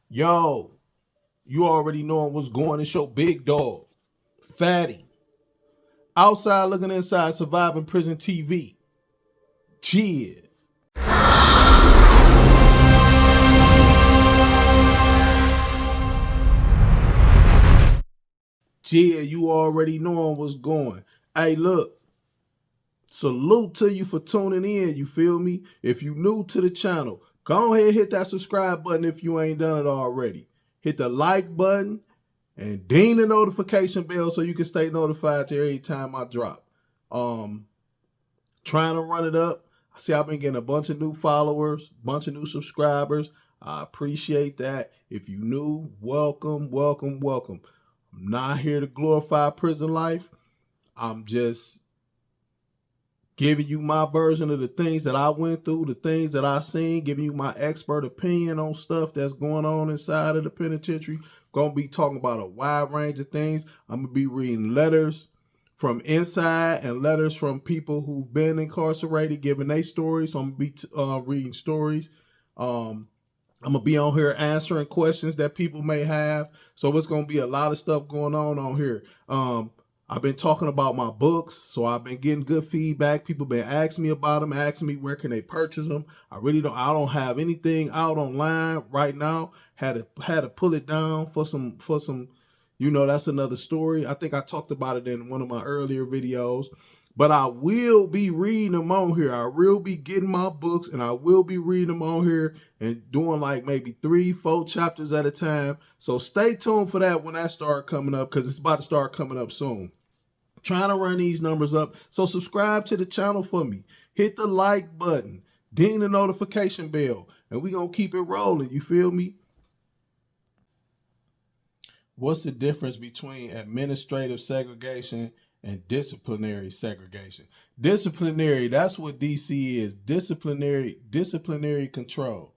Yo, you already know what's going. It's your big dog, Fatty. Outside looking inside, surviving prison TV. Cheers. Yeah, you already knowing what's going. Hey, look, salute to you for tuning in. You feel me? If you new to the channel, go ahead and hit that subscribe button if you ain't done it already. Hit the like button and ding the notification bell so you can stay notified to every time I drop. Um, Trying to run it up. I see I've been getting a bunch of new followers, bunch of new subscribers. I appreciate that. If you new, welcome, welcome, welcome. I'm not here to glorify prison life. I'm just giving you my version of the things that I went through, the things that I seen, giving you my expert opinion on stuff that's going on inside of the penitentiary. Gonna be talking about a wide range of things. I'm gonna be reading letters from inside and letters from people who've been incarcerated, giving their stories. So I'm gonna be reading stories. I'm gonna be on here answering questions that people may have. So it's gonna be a lot of stuff going on here. I've been talking about my books, so I've been getting good feedback. People been asking me about them, asking me where can they purchase them. I don't have anything out online right now. Had to pull it down for some. That's another story. I think I talked about it in one of my earlier videos. But I will be reading them on here. I will be getting my books and I will be reading them on here and doing like maybe 3-4 chapters at a time. So stay tuned for that when that start coming up, because it's about to start coming up soon. Trying to run these numbers up. So subscribe to the channel for me. Hit the like button. Ding the notification bell. And we going to keep it rolling. You feel me? What's the difference between administrative segregation and disciplinary segregation? Disciplinary, that's what DC is. Disciplinary control.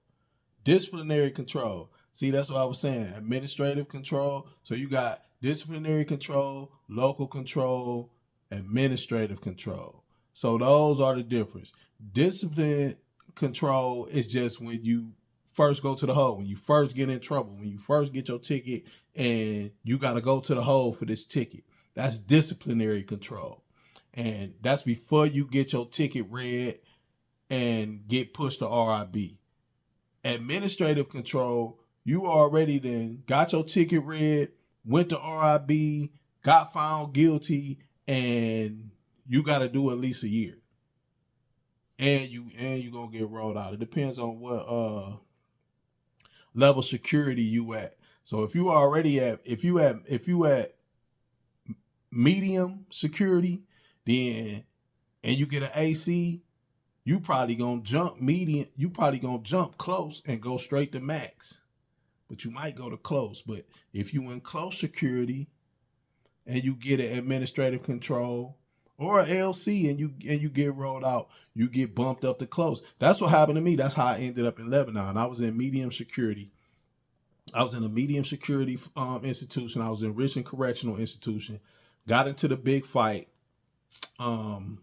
Disciplinary control. See, that's what I was saying. Administrative control. So you got disciplinary control, local control, administrative control. So those are the difference. Discipline control is just when you first go to the hole, when you first get in trouble, when you first get your ticket and you got to go to the hole for this ticket. That's disciplinary control. And that's before you get your ticket read and get pushed to RIB. Administrative control, you already then got your ticket read, went to RIB, got found guilty, and you got to do at least a year. And you gonna get rolled out. It depends on what level security you at. So if you at medium security, then and you get an AC, you probably gonna jump medium. You probably gonna jump close and go straight to max. But you might go to close. But if you in close security and you get an administrative control or an LC and you get rolled out, you get bumped up to close. That's what happened to me. That's how I ended up in Lebanon. I was in medium security. I was in a medium security institution. I was in Richmond Correctional Institution. Got into the big fight on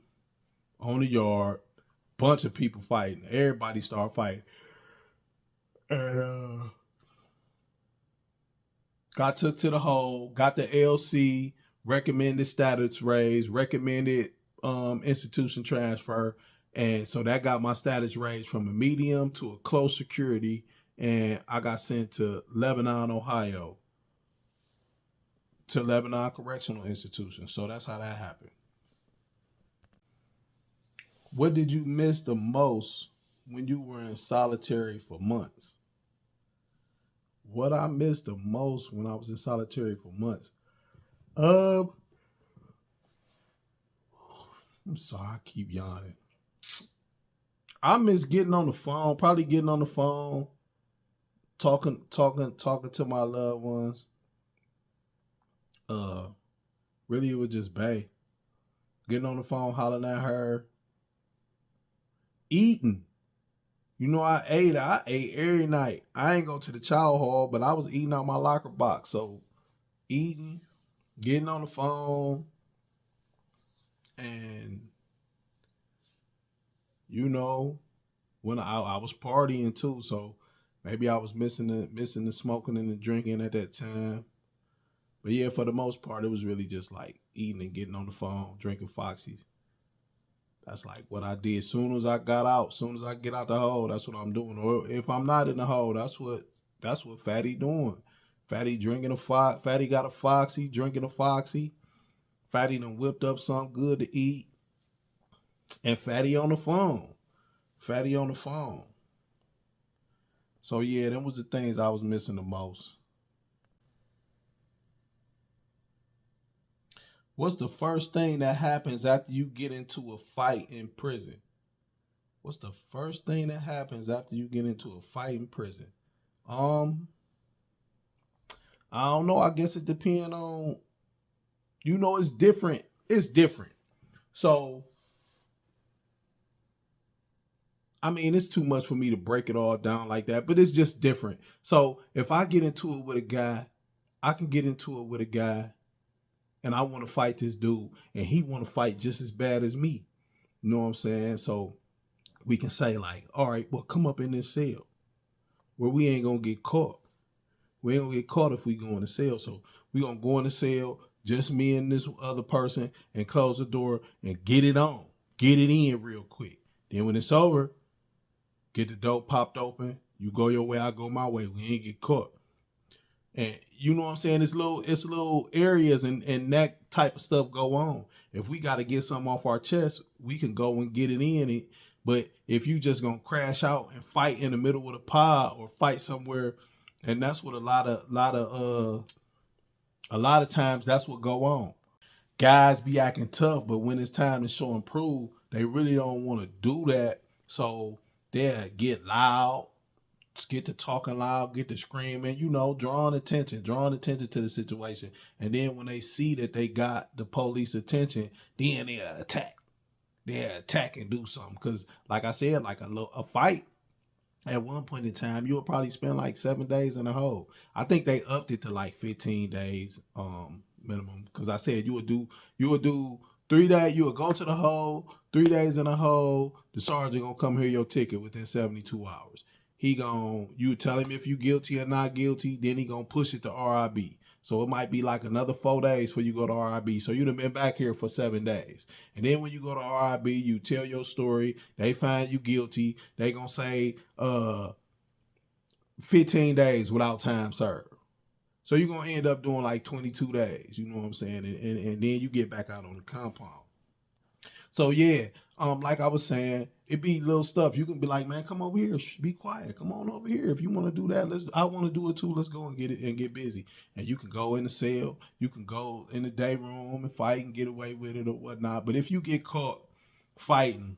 the yard. Bunch of people fighting. Everybody started fighting. And got took to the hole. Got the LC. Recommended status raise. Recommended institution transfer. And so that got my status raised from a medium to a close security. And I got sent to Lebanon, Ohio, to Lebanon Correctional Institution. So that's how that happened. What did you miss the most when you were in solitary for months? What I missed the most when I was in solitary for months? Um, I'm sorry, I keep yawning. I miss getting on the phone, probably getting on the phone, talking to my loved ones. Uh, Really, it was just Bay. Getting on the phone, hollering at her, eating. I ate every night. I ain't go to the chow hall, but I was eating out my locker box. So eating, getting on the phone, and you know, when I was partying too. So Maybe I was missing the smoking and the drinking at that time. But yeah, for the most part, it was really just like eating and getting on the phone, drinking Foxy's. That's like what I did. Soon as I got out, soon as I get out the hole, that's what I'm doing. Or if I'm not in the hole, that's what Fatty doing. Fatty drinking a fox. Fatty got a Foxy, drinking a Foxy. Fatty done whipped up something good to eat, and Fatty on the phone. Fatty on the phone. So yeah, them was the things I was missing the most. What's the first thing that happens after you get into a fight in prison? What's the first thing that happens after you get into a fight in prison? Um, I don't know. I guess it depends on, it's different. It's different. So, I mean, it's too much for me to break it all down like that, but it's just different. So, if I get into it with a guy, I can get into it with a guy and I want to fight this dude and he want to fight just as bad as me. You know what I'm saying? So, we can say like, all right, well, come up in this cell where we ain't gonna get caught. We ain't gonna get caught if we go in the cell. So we gonna go in the cell, just me and this other person, and close the door and get it on. Get it in real quick. Then when it's over, get the door popped open. You go your way, I go my way. We ain't get caught. And you know what I'm saying? It's little areas and that type of stuff go on. If we gotta get something off our chest, we can go and get it in it. But if you just gonna crash out and fight in the middle of the pod or fight somewhere, and that's what a lot of times that's what go on. Guys be acting tough, but when it's time to show and prove, they really don't want to do that. So they get loud, get to talking loud, get to screaming, drawing attention to the situation. And then when they see that they got the police attention, then they attack. They attack and do something. Because, like I said, like a fight at one point in time, you'll probably spend like 7 days in a hole. I think they upped it to like 15 days minimum. Because I said you would do 3 days, you would go to the hole, 3 days in a hole. The sergeant gonna come hear your ticket within 72 hours. You tell him if you guilty or not guilty, then he gonna push it to RIB. So it might be like another 4 days before you go to RIB. So you'd have been back here for 7 days. And then when you go to RIB, you tell your story. They find you guilty. They gonna say 15 days without time served. So you're gonna end up doing like 22 days. You know what I'm saying? And then you get back out on the compound. So yeah, like I was saying, it be little stuff. You can be like, man, come over here, be quiet. Come on over here. If you want to do that, I want to do it too. Let's go and get it and get busy. And you can go in the cell, you can go in the day room and fight and get away with it or whatnot. But if you get caught fighting,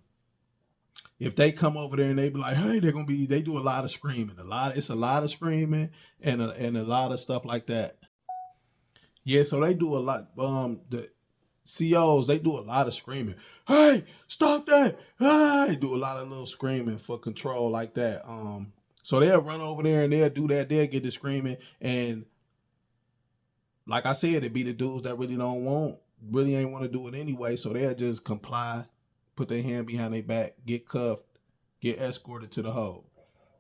if they come over there and they be like, hey, they do a lot of screaming, it's a lot of screaming and a lot of stuff like that. Yeah, so they do a lot. The COs, they do a lot of screaming. Hey, stop that! Hey, they do a lot of little screaming for control like that. So they'll run over there and they'll do that. They'll get the screaming, and like I said, it be the dudes that really ain't want to do it anyway. So they'll just comply, put their hand behind their back, get cuffed, get escorted to the hole.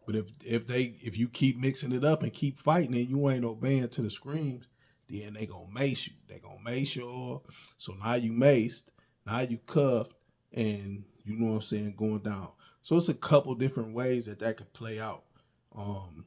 But if you keep mixing it up and keep fighting and you ain't obeying to the screams, then they gonna mace you. They gonna mace you. So now you maced, now you cuffed, and you know what I'm saying, going down. So it's a couple different ways that could play out. Um,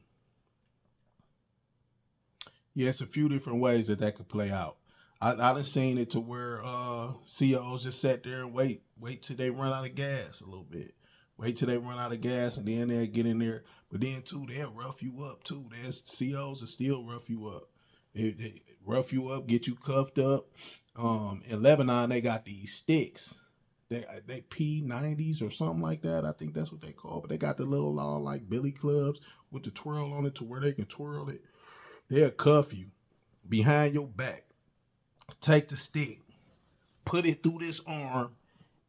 yeah, it's a few different ways that could play out. I done seen it to where COs just sat there and wait till they run out of gas a little bit. Wait till they run out of gas and then they'll get in there. But then too, they'll rough you up too. There's COs that still rough you up. They rough you up, get you cuffed up. In Lebanon, they got these sticks. They P90s or something like that. I think that's what they call. But they got the little long like billy clubs with the twirl on it to where they can twirl it. They'll cuff you behind your back. Take the stick, put it through this arm,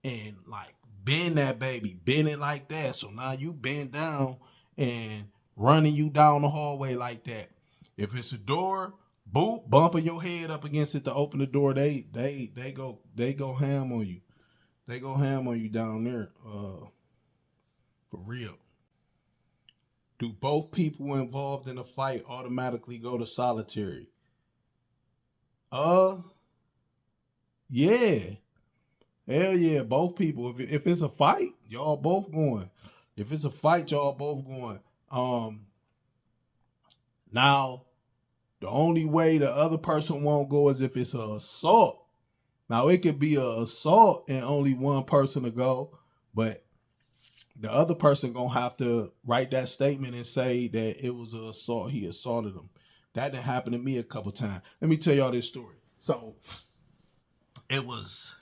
and like bend that baby, bend it like that. So now you bend down and running you down the hallway like that. If it's a door, boop, bumping your head up against it to open the door, they go ham on you. They go ham on you down there, for real. Do both people involved in a fight automatically go to solitary? Uh, yeah. Hell yeah, both people. If it's a fight, y'all both going. If it's a fight, y'all both going. Um, Now the only way the other person won't go is if it's a assault. Now it could be a assault and only one person to go, but the other person gonna have to write that statement and say that it was an assault. He assaulted him. That didn't happen to me a couple times. Let me tell y'all this story. So it was,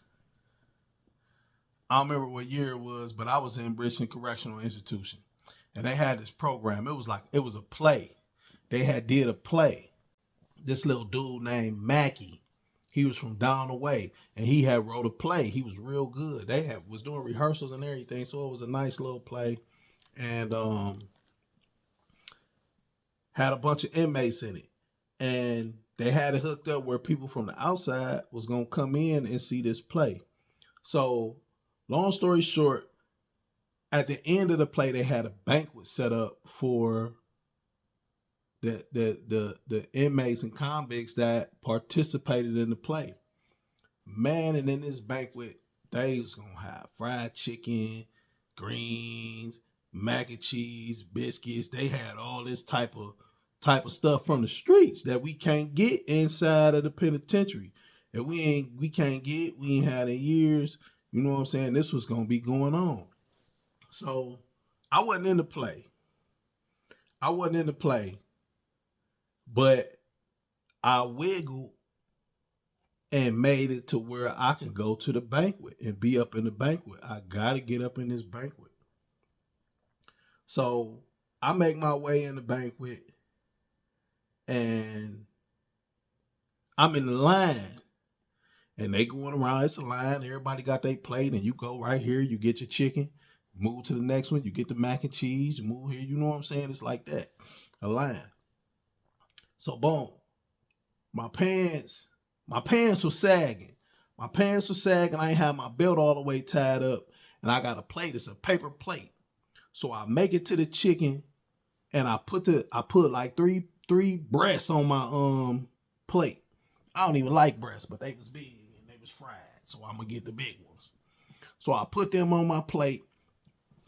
I don't remember what year it was, but I was in Richmond Correctional Institution, and they had this program. It was a play. They had did a play. This little dude named Mackie, he was from down the way, and he had wrote a play. He was real good. They had was doing rehearsals and everything, so it was a nice little play, and had a bunch of inmates in it, and they had it hooked up where people from the outside was gonna come in and see this play. So, long story short, at the end of the play, they had a banquet set up for the inmates and convicts that participated in the play. Man, and in this banquet, they was gonna have fried chicken, greens, mac and cheese, biscuits. They had all this type of stuff from the streets that we can't get inside of the penitentiary. And we can't get, we ain't had in years. You know what I'm saying? This was gonna be going on. So I wasn't in the play. I wasn't in the play, but I wiggled and made it to where I can go to the banquet and be up in the banquet. I gotta get up in this banquet. So I make my way in the banquet and I'm in the line. And they going around, it's a line, everybody got their plate, and you go right here, you get your chicken, move to the next one, you get the mac and cheese, you move here, you know what I'm saying? It's like that. A line. So boom. My pants, my pants were sagging. My pants were sagging. I ain't had my belt all the way tied up. And I got a plate. It's a paper plate. So I make it to the chicken and I put like three breasts on my plate. I don't even like breasts, but they was big and they was fried. So I'm gonna get the big ones. So I put them on my plate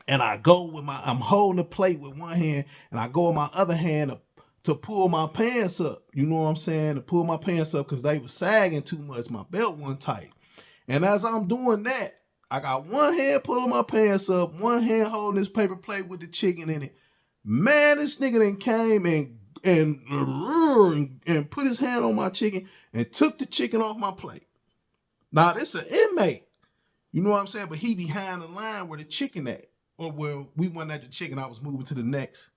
and I go with I'm holding the plate with one hand and I go with my other hand to pull my pants up. You know what I'm saying? To pull my pants up because they was sagging too much. My belt wasn't tight. And as I'm doing that, I got one hand pulling my pants up, one hand holding this paper plate with the chicken in it. Man, this nigga then came and put his hand on my chicken and took the chicken off my plate. Now, this an inmate. You know what I'm saying? But he behind the line where the chicken at. Or where we went at the chicken, I was moving to the next,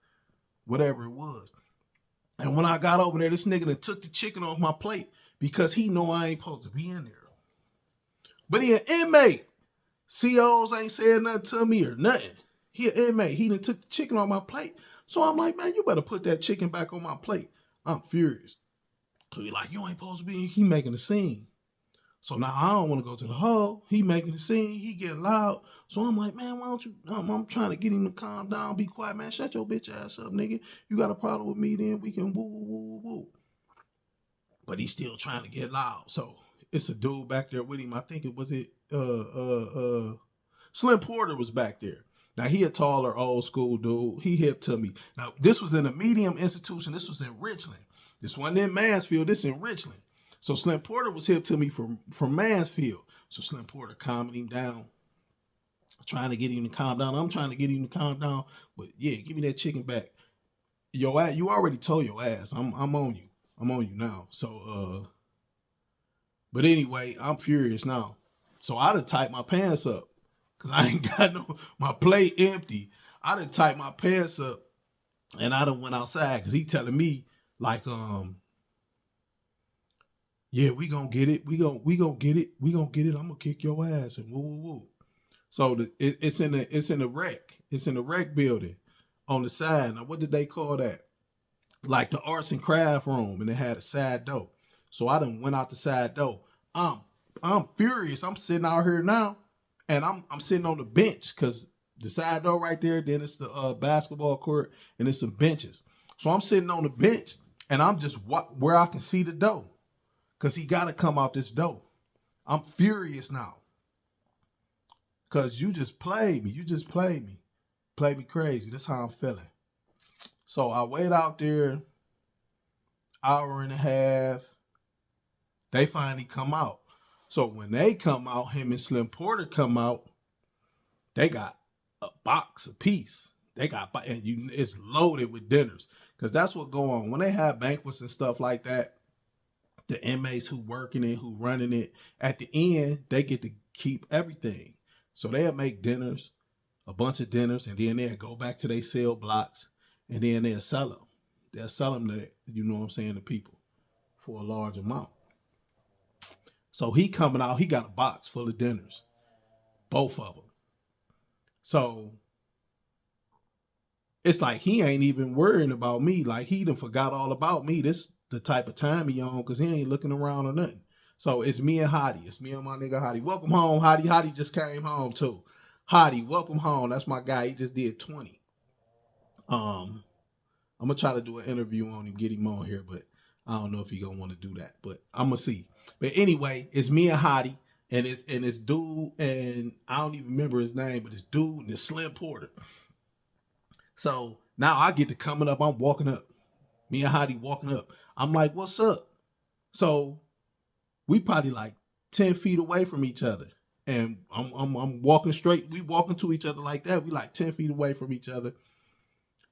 whatever it was. And when I got over there, this nigga that took the chicken off my plate because he know I ain't supposed to be in there. But he an inmate. COs ain't said nothing to me or nothing. He an inmate. He done took the chicken off my plate. So I'm like, man, you better put that chicken back on my plate. I'm furious. So he like, you ain't supposed to be. He making a scene. So now I don't want to go to the hall. He making a scene. He getting loud. So I'm like, man, why don't you? I'm trying to get him to calm down, be quiet, man. Shut your bitch ass up, nigga. You got a problem with me? Then we can woo woo woo woo. But he's still trying to get loud. So it's a dude back there with him. I think it was Slim Porter was back there. Now he a taller old school dude. He hip to me. Now this was in a medium institution. This was in Richland. This wasn't in Mansfield. This in Richland. So Slim Porter was hip to me from Mansfield. So Slim Porter calming him down, trying to get him to calm down. I'm trying to get him to calm down, but yeah, give me that chicken back. Yo, you already told your ass. I'm on you. I'm on you now. So but anyway, I'm furious now. So I done tighten my pants up because I ain't got my plate empty. I done tighten my pants up and I done went outside because he telling me like yeah, we gonna get it. We gonna get it. We gonna get it. I'm gonna kick your ass and woo woo woo. So it's in the rec. It's in the rec building on the side. Now what did they call that? Like the arts and craft room, and it had a side door. So I done went out the side door. I'm furious. I'm sitting out here now, and I'm sitting on the bench because The side door right there. Then it's the basketball court, and it's some benches. So I'm sitting on the bench, and I'm just where I can see the door, cause he got to come out this door. I'm furious now, cause you just played me. You just played me. Played me crazy. That's how I'm feeling. So I wait out there, hour and a half. They finally come out. So when they come out, him and Slim Porter come out. They got a box apiece. They got and it's loaded with dinners, because that's what go on when they have banquets and stuff like that. The inmates who working it, who running it, at the end they get to keep everything. So they'll make dinners, a bunch of dinners, and then they'll go back to their cell blocks, and then they'll sell them. They'll sell them to, you know what I'm saying, to people for a large amount. So he coming out, he got a box full of dinners, both of them. So it's like he ain't even worrying about me. Like he done forgot all about me. This the type of time he on, because he ain't looking around or nothing. So it's me and Hottie. It's me and my nigga Hottie. Welcome home, Hottie. Hottie just came home too. Hottie, welcome home. That's my guy. He just did 20. I'm gonna try to do an interview on him, get him on here, but I don't know if he gonna want to do that. But I'm gonna see. But anyway, it's me and Hottie, and it's dude, and I don't even remember his name, but it's dude and it's Slim Porter. So now I get to coming up. I'm walking up. Me and Hottie walking up. I'm like, what's up? So we probably like 10 feet away from each other. And I'm walking straight. We walking to each other like that. We like 10 feet away from each other.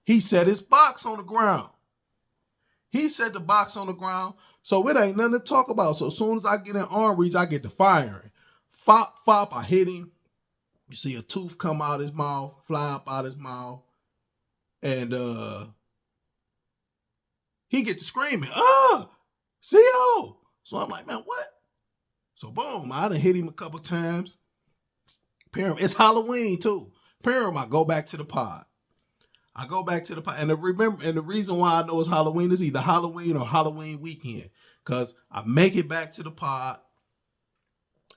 He set his box on the ground. He set the box on the ground. So it ain't nothing to talk about. So as soon as I get in arm reach, I get to firing. Fop, fop, I hit him. You see a tooth come out his mouth, fly up out his mouth. And he gets to screaming, CO. So I'm like, man, what? So boom, I done hit him a couple times. It's Halloween too. I go back to the pod. And the reason why I know it's Halloween is either Halloween or Halloween weekend. Cause I make it back to the pod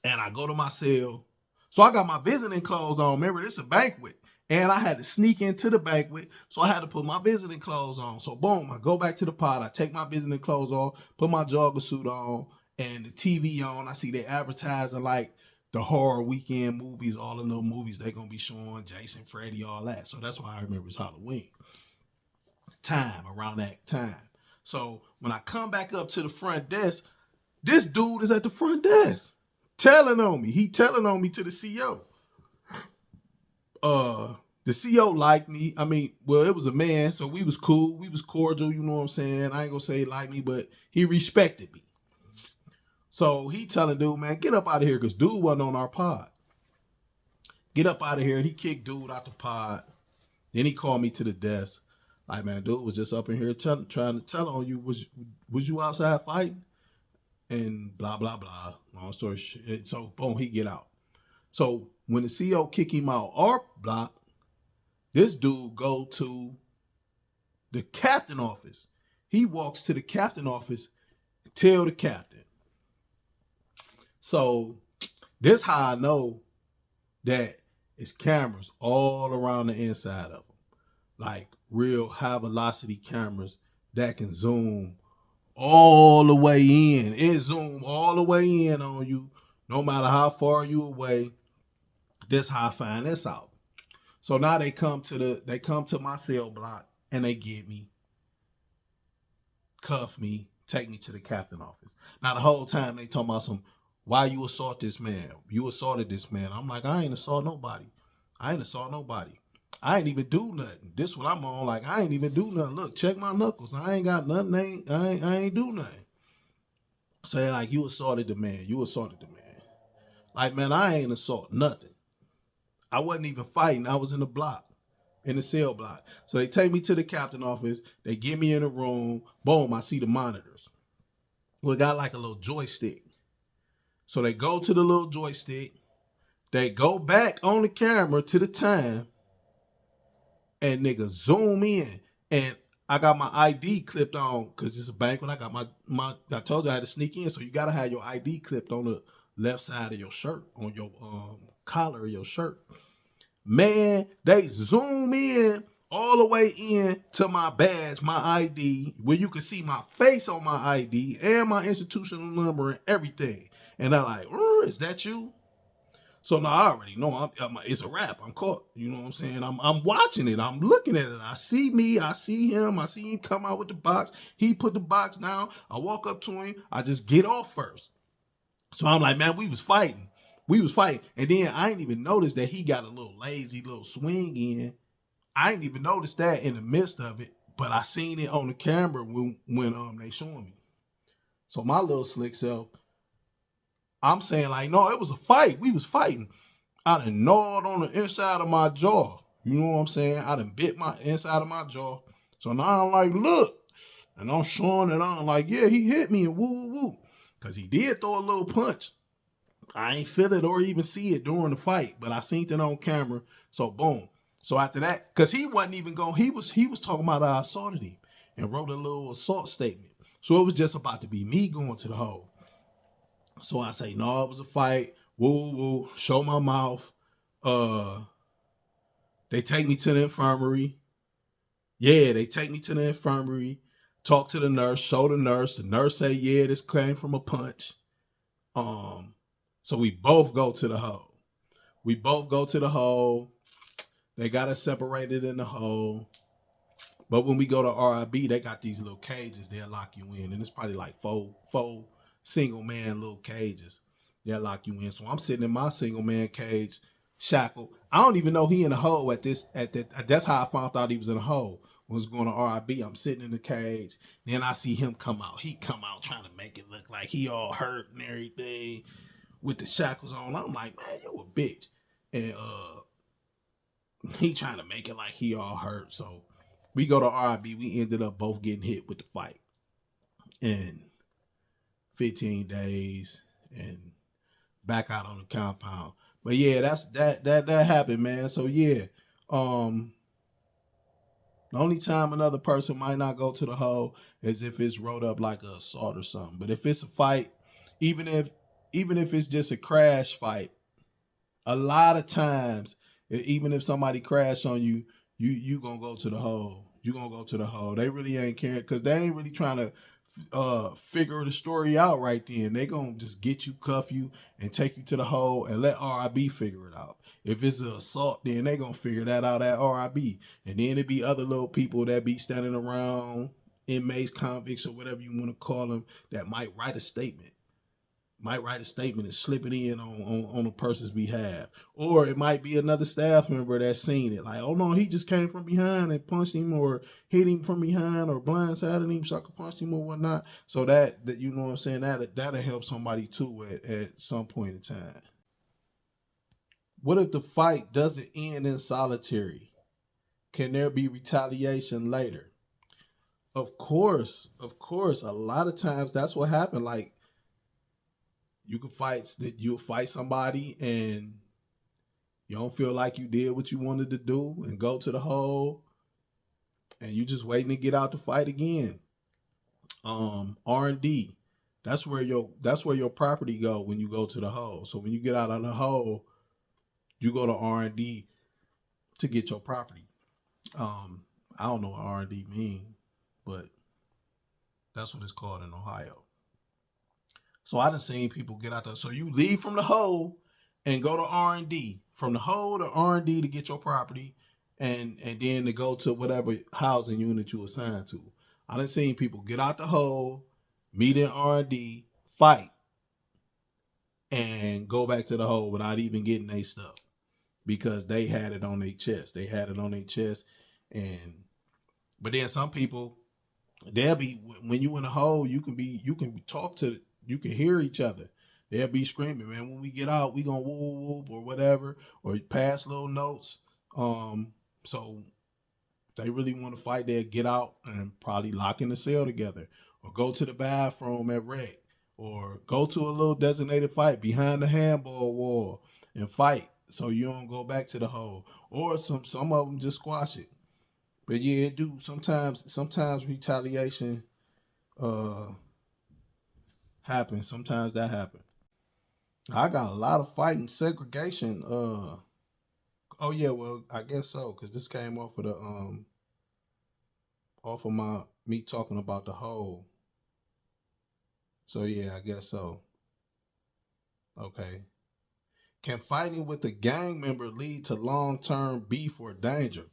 and I go to my cell. So I got my visiting clothes on. Remember, this is a banquet. And I had to sneak into the banquet, so I had to put my visiting clothes on. So boom, I go back to the pod, I take my visiting clothes off, put my jogger suit on, and the TV on. I see they advertising like the horror weekend movies, all the little movies they're gonna be showing, Jason, Freddy, all that. So that's why I remember it's Halloween. Around that time. So when I come back up to the front desk, this dude is at the front desk, telling on me. He telling on me to the CO. The CO liked me. I mean, well, it was a man, so we was cool. We was cordial, you know what I'm saying? I ain't gonna say he liked me, but he respected me. So he telling dude, man, get up out of here, because dude wasn't on our pod. Get up out of here. And he kicked dude out the pod. Then he called me to the desk. Like, man, dude was just up in here trying to tell on you. Was you outside fighting? And blah, blah, blah. Long story short. So, boom, he get out. So when the CO kick him out our block, this dude go to the captain office. He walks to the captain office and tell the captain. So this how I know that it's cameras all around the inside of them. Like real high velocity cameras that can zoom all the way in. It zoom all the way in on you, no matter how far you away. This how I find this out. So now they come to my cell block and they get me, cuff me, take me to the captain office. Now the whole time they talking about why you assault this man? You assaulted this man. I'm like, I ain't assault nobody. I ain't even do nothing. This what I'm on. Like, I ain't even do nothing. Look, check my knuckles. I ain't got nothing. I ain't do nothing. Saying like, you assaulted the man. Like, man, I ain't assault nothing. I wasn't even fighting. I was in the block, in the cell block. So they take me to the captain office. They get me in a room. Boom, I see the monitors. Well, it got like a little joystick. So they go to the little joystick. They go back on the camera to the time. And nigga zoom in. And I got my ID clipped on because it's a banquet. I got I told you I had to sneak in. So you got to have your ID clipped on the left side of your shirt, on your collar of your shirt. Man, they zoom in all the way in to my badge, my ID, where you can see my face on my ID and my institutional number and everything. And they're like, is that you? So now I already know it's a wrap. I'm caught. You know what I'm saying? I'm watching it. I'm looking at it. I see me. I see him. I see him come out with the box. He put the box down. I walk up to him. I just get off first. So I'm like, man, we was fighting. We was fighting. And then I didn't even notice that he got a little lazy little swing in. I didn't even notice that in the midst of it. But I seen it on the camera when they showing me. So my little slick self, I'm saying like, no, it was a fight. We was fighting. I done gnawed on the inside of my jaw. You know what I'm saying? I done bit my inside of my jaw. So now I'm like, look. And I'm showing it on like, yeah, he hit me and woo woo woo. Cause he did throw a little punch. I ain't feel it or even see it during the fight, but I seen it on camera. So boom. So after that, cause he wasn't even going, he was talking about I assaulted him and wrote a little assault statement. So it was just about to be me going to the hole. So I say, no, it was a fight. Woo woo. Show my mouth. Uh They take me to the infirmary. Yeah, they take me to the infirmary, talk to the nurse, show the nurse. The nurse say, yeah, this came from a punch. Um, so we both go to the hole. We both go to the hole. They got us separated in the hole. But when we go to RIB, they got these little cages. They'll lock you in. And it's probably like four single man little cages. They'll lock you in. So I'm sitting in my single man cage, shackled. I don't even know he in the hole at that. That's how I found out he was in the hole. When I was going to RIB, I'm sitting in the cage. Then I see him come out. He come out trying to make it look like he all hurt and everything with the shackles on. I'm like, man, you a bitch. And he trying to make it like he all hurt. So we go to RIB. We ended up both getting hit with the fight in 15 days and back out on the compound. But yeah, that happened, man. So yeah, um, the only time another person might not go to the hole is if it's wrote up like a assault or something. But if it's a fight, even if even if it's just a crash fight, a lot of times, even if somebody crash on you, you gonna go to the hole. You gonna go to the hole. They really ain't caring because they ain't really trying to figure the story out right then. They gonna just get you, cuff you, and take you to the hole and let RIB figure it out. If it's an assault, then they gonna figure that out at RIB. And then it be other little people that be standing around, inmates, convicts, or whatever you want to call them, that might write a statement and slip it in on a person's behalf. Or it might be another staff member that's seen it. Like, oh no, he just came from behind and punched him or hit him from behind or blindsided him, sucker punched him or whatnot. So that you know what I'm saying, that'll help somebody too at some point in time. What if the fight doesn't end in solitary? Can there be retaliation later? Of course, of course. A lot of times that's what happened. Like you can fight that you'll fight somebody and you don't feel like you did what you wanted to do and go to the hole and you just waiting to get out to fight again. R&D. That's where your property go when you go to the hole. So when you get out of the hole, you go to R&D to get your property. I don't know what R&D mean, but that's what it's called in Ohio. So I done seen people get out there. So you leave from the hole and go to R&D. From the hole to R&D to get your property and then to go to whatever housing unit you assigned to. I done seen people get out the hole, meet in R&D, fight, and go back to the hole without even getting their stuff because they had it on their chest. They had it on their chest. And but then some people, they'll be when you in a hole, you can talk to, you can hear each other. They'll be screaming, man. When we get out, we gonna whoop whoop or whatever, or pass little notes. So they really want to fight, they'll get out and probably lock in the cell together, or go to the bathroom at rec, or go to a little designated fight behind the handball wall and fight, so you don't go back to the hole. Or some of them just squash it. But yeah, it do sometimes retaliation uh happens. Sometimes that happens. I got a lot of fighting segregation Oh yeah, well I guess so, cause this came off of the off of my me talking about the whole. So yeah, I guess so. Okay. Can fighting with a gang member lead to long term beef or danger?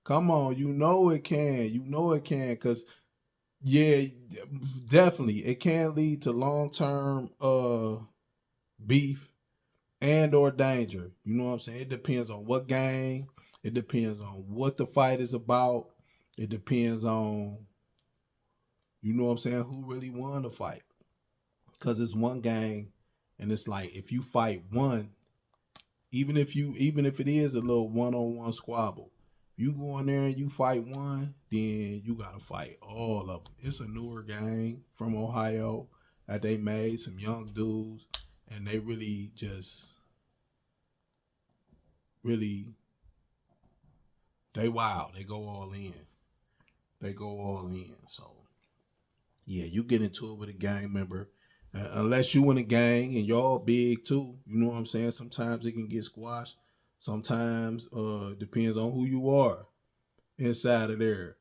Come on, you know it can. You know it can, cause yeah, definitely it can lead to long term beef and or danger. You know what I'm saying? It depends on what gang. It depends on what the fight is about. It depends on, you know what I'm saying, who really won the fight. Cause it's one gang, and it's like if you fight one, even if it is a little one-on-one squabble, you go in there and you fight one, then you gotta fight all of them. It's a newer gang from Ohio that they made, some young dudes, and they really just really they wild. They go all in. They go all in. So yeah, you get into it with a gang member. Unless you in a gang and y'all big too, you know what I'm saying? Sometimes it can get squashed. Sometimes depends on who you are inside of there.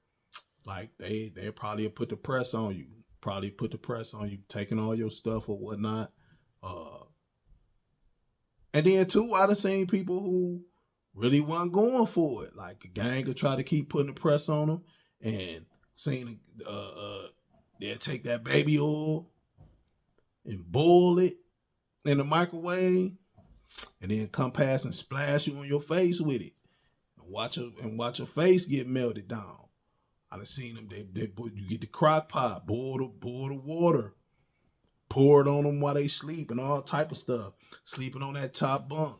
Like they probably put the press on you. Probably put the press on you, taking all your stuff or whatnot. Uh and then too, I done seen people who really wasn't going for it. Like a gang could try to keep putting the press on them, and seen they'll take that baby oil and boil it in the microwave, and then come past and splash you on your face with it, and watch your face get melted down. I done seen them. You get the crock pot, boil the water, pour it on them while they sleep, and all type of stuff. Sleeping on that top bunk,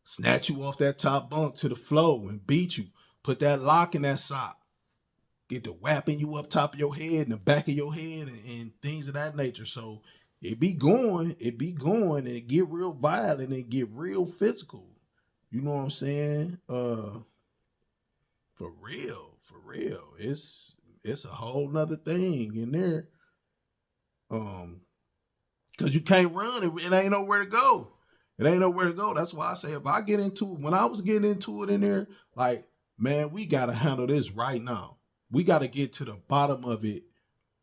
snatch you off that top bunk to the floor and beat you. Put that lock in that sock. Get to whapping you up top of your head and the back of your head and things of that nature. So it be going, and it get real violent and get real physical. You know what I'm saying? For real, for real. It's a whole nother thing in there. Um, Cause you can't run. It ain't nowhere to go. It ain't nowhere to go. That's why I say if I get into it, when I was getting into it in there, like, man, we gotta handle this right now. We gotta get to the bottom of it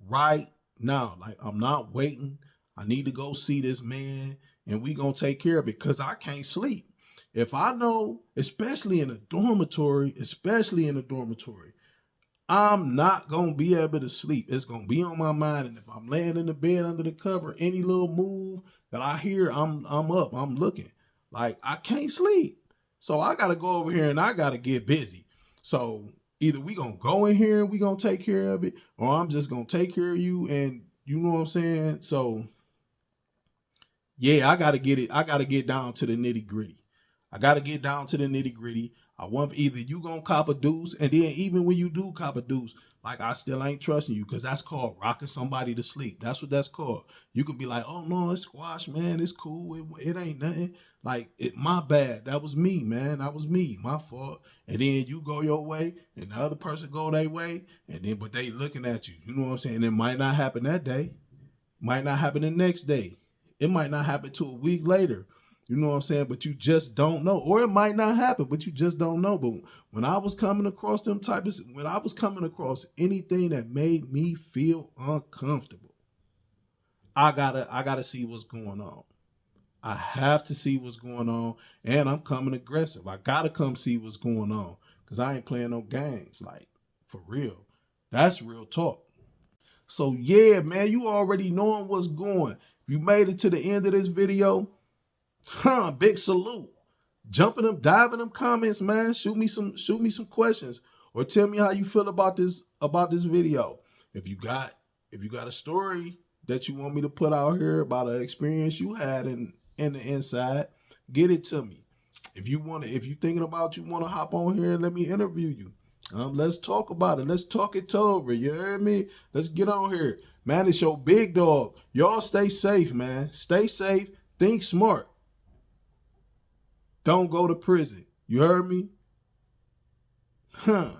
right now. Like, I'm not waiting. I need to go see this man, and we gonna take care of it. Cause I can't sleep. If I know, especially in a dormitory, I'm not gonna be able to sleep. It's gonna be on my mind, and if I'm laying in the bed under the cover, any little move that I hear, I'm up. I'm looking. Like I can't sleep, so I gotta go over here and I gotta get busy. So either we gonna go in here and we gonna take care of it, or I'm just gonna take care of you, and you know what I'm saying. So yeah, I gotta get it. I gotta get down to the nitty gritty. I gotta get down to the nitty gritty. I want either you gonna cop a deuce, and then even when you do cop a deuce, like I still ain't trusting you because that's called rocking somebody to sleep. That's what that's called. You could be like, oh no, it's squash, man. It's cool. It ain't nothing. Like my bad. That was me, man. That was me. My fault. And then you go your way, and the other person go their way, and then but they looking at you. You know what I'm saying? It might not happen that day. Might not happen the next day. It might not happen to a week later. You know what I'm saying? But you just don't know. Or it might not happen, but you just don't know. But when I was coming across when I was coming across anything that made me feel uncomfortable, I gotta see what's going on. I have to see what's going on. And I'm coming aggressive. I gotta come see what's going on. Cause I ain't playing no games. Like, for real. That's real talk. So yeah, man, you already knowing what's going. If you made it to the end of this video, big salute. Jumping them, diving them comments, man. Shoot me some questions. Or tell me how you feel about this video. If you got a story that you want me to put out here about an experience you had in the inside, get it to me. If you thinking about you want to hop on here and let me interview you. Let's talk about it. Let's talk it over. You heard me? Let's get on here. Man, it's your big dog. Y'all stay safe, man. Stay safe. Think smart. Don't go to prison. You heard me? Huh.